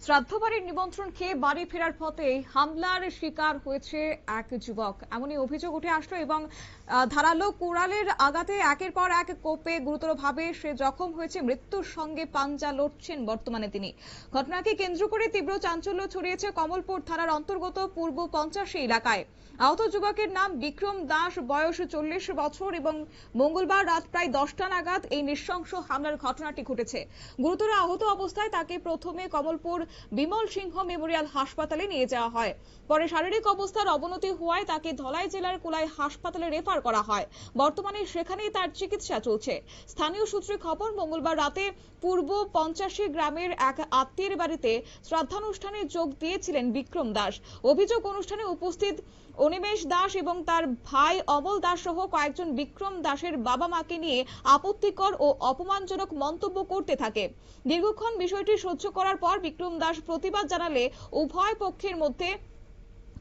শ্রাদ্ধবাড়ির নিমন্ত্রণ খেয়ে বাড়ি ফেরার পথে হামলার শিকার হয়েছে এক যুবক। এমনই অভিযোগ উঠে আসলো এবং ধারালো কুড়ালের আঘাতে একের পর এক কোপে গুরুতরভাবে সে জখম হয়েছে। মৃত্যুর সঙ্গে পাঞ্জা লড়ছেন বর্তমানে তিনি। ঘটনাকে কেন্দ্র করে তীব্র চাঞ্চল্য ছড়িয়েছে কমলপুর থানার অন্তর্গত পূর্ব ৫০ এলাকায়। আহত যুবকের নাম বিক্রম দাস, বয়স ৪০ বছর এবং মঙ্গলবার রাত প্রায় ১০টা নাগাদ এই নৃশংস হামলার ঘটনাটি ঘটেছে। গুরুতর আহত অবস্থায় তাকে প্রথমে কমলপুর বিমল সিংহ মেমোরিয়াল হাসপাতালে নিয়ে যাওয়া হয়। পরে শারীরিক অবস্থার অবনতি হওয়ায় তাকে ধলাই জেলার কুলাই হাসপাতালে রেফার করা হয়। বর্তমানে সেখানেই তার চিকিৎসা চলছে। স্থানীয় সূত্রে খবর, মঙ্গলবার রাতে পূর্ব ৫০ গ্রামের এক আত্মীয়ের বাড়িতে শ্রাদ্ধানুষ্ঠানে যোগ দিয়েছিলেন বিক্রম দাস। অভিযোগ, অনুষ্ঠানে উপস্থিত অনিমেষ দাস এবং তার ভাই অমল দাস সহ কয়েকজন বিক্রম দাসের বাবা মাকে নিয়ে আপত্তিকর ও অপমানজনক মন্তব্য করতে থাকে। দীর্ঘক্ষণ বিষয়টি সহ্য করার পর বিক্রম দাস প্রতিবাদ জানালে উভয় পক্ষের মধ্যে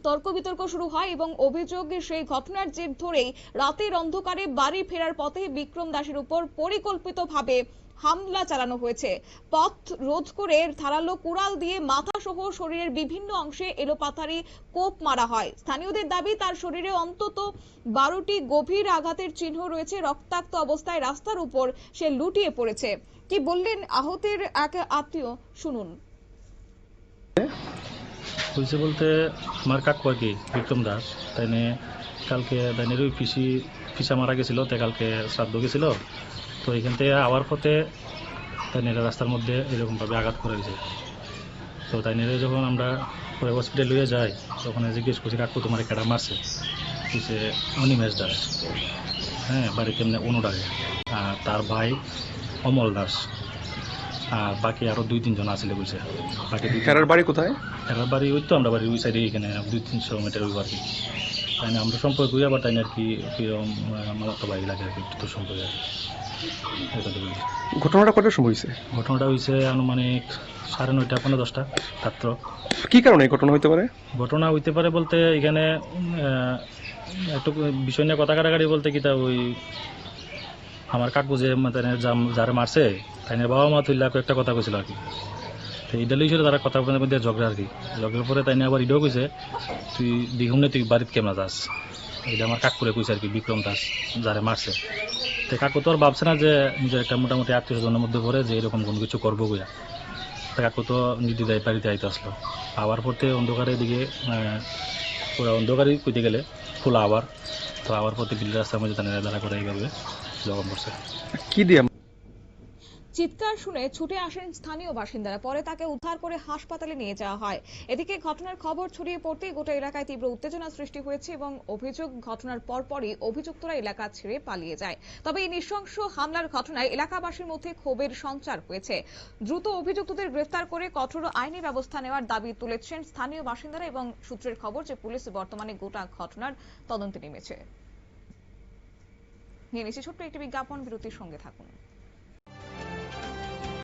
তর্ক বিতর্ক শুরু হয় এবং অভিযোগ সেই ঘটনার জের ধরেই রাতের অন্ধকারে বাড়ি ফেরার পথে বিক্রম দাসের উপর পরিকল্পিতভাবে হামলা চালানো হয়েছে। পথ রোধ করে ধারালো কুড়াল দিয়ে মাথা সহ শরীরের বিভিন্ন অংশে এলোপাথারি কোপ মারা হয়। স্থানীয়দের দাবি, তার শরীরে অন্তত ১২টি গভীর আঘাতের চিহ্ন রয়েছে। রক্তাক্ত অবস্থায় রাস্তার উপর সে লুটিয়ে পড়েছে। কি বললেন আহতের এক আত্মীয়, শুনুন। হয়েছে বলতে আমার কাকু আর কি বিক্রম দাস, তাই নিয়ে কালকে দাইনের ওই পিসা মারা গেছিলো, তাই কালকে শ্রাদ্ধ গেছিল। তো এখান থেকে আওয়ার পথে তাইনের রাস্তার মধ্যে এরকমভাবে আঘাত করে গেছে। তো তাইনের যখন আমরা পরে হসপিটাল লইয়ে যাই, তখন জিজ্ঞেস করছি কাকু তোমার কেডা মারছে। সে অনিমেষ দাস, হ্যাঁ, বাড়িতে এমনি অনুরাগে। আর তার ভাই অমল দাস, আর বাকি আরো ২-৩ জন আসলে বলছে। বাকি এরার বাড়ি কোথায়? এরার বাড়ি ওই তো আমরা বাড়ির ওই সাইডে, এখানে ২-৩০০ মিটার ওই আর কি। তাই না আমরা সম্পর্ক হই, আবার তাই না আর কি মামাতো ভাই লাগে আর কি, একটু তো সম্পর্ক আর কি। ঘটনাটা কটার সময় হয়েছে? ঘটনাটা হয়েছে আনুমানিক ৯:৩০ পৌনে ১০টা রাত্র। কি কারণে এই ঘটনা হইতে পারে? ঘটনা হইতে পারে বলতে এখানে একটু বিষয় নিয়ে কথা কাটাকাটি বলতে কি তা ওই আমার কাকু যে যারা মারছে তাই বাবা মা তুললে একটা কথা কইছিল আর কি। তো এটা লইছিল তারা কথা মধ্যে ঝগড়া আর কি। ঝগড়ার পরে তাই আবার ইডও কইছে তুই দেখুন না তুই বাড়িতে কেমন যাস। এটা আমার কাকুরে কইছে আর কি, বিক্রম দাস যারা মারছে। তো কাকু তো আর ভাবছে না যে নিজের একটা মোটামুটি আত্মীয় স্বজনের মধ্যে পড়ে যে এরকম কোনো কিছু করবো বইয়া। তা কাকু তো নির্দিদায় বাড়িতে আইতে আসলো। আবার পড়তে অন্ধকারের দিকে পুরো অন্ধকারই কইতে গেলে খোলা আবার। তো আবার পড়তে বিল রাস্তার মধ্যে তারা দাঁড়া করে এইভাবে জখম করছে। কি দিয়ে? চিৎকার শুনে ছুটে আসেন স্থানীয় বাসিন্দারা। পরে তাকে উদ্ধার করে হাসপাতালে নিয়ে যাওয়া হয়। এদিকে ঘটনার খবর ছড়িয়ে পড়তেই গোটা এলাকায় তীব্র উত্তেজনা সৃষ্টি হয়েছে এবং অভিযোগ, ঘটনার পরপরই অভিযুক্তরা এলাকা ছেড়ে পালিয়ে যায়। তবে এই নৃশংস হামলার ঘটনায় এলাকাবাসীর মধ্যে ক্ষোভের সঞ্চার হয়েছে। দ্রুত অভিযুক্তদের গ্রেফতার করে কঠোর আইনি ব্যবস্থা নেওয়ার দাবি তুলেছেন স্থানীয় বাসিন্দারা এবং সূত্রের খবর যে পুলিশ বর্তমানে গোটা ঘটনার তদন্তে নেমেছে। নিয়ে নিচ্ছে ছোট্ট একটি বিজ্ঞাপন, বিরতির সঙ্গে থাকুন।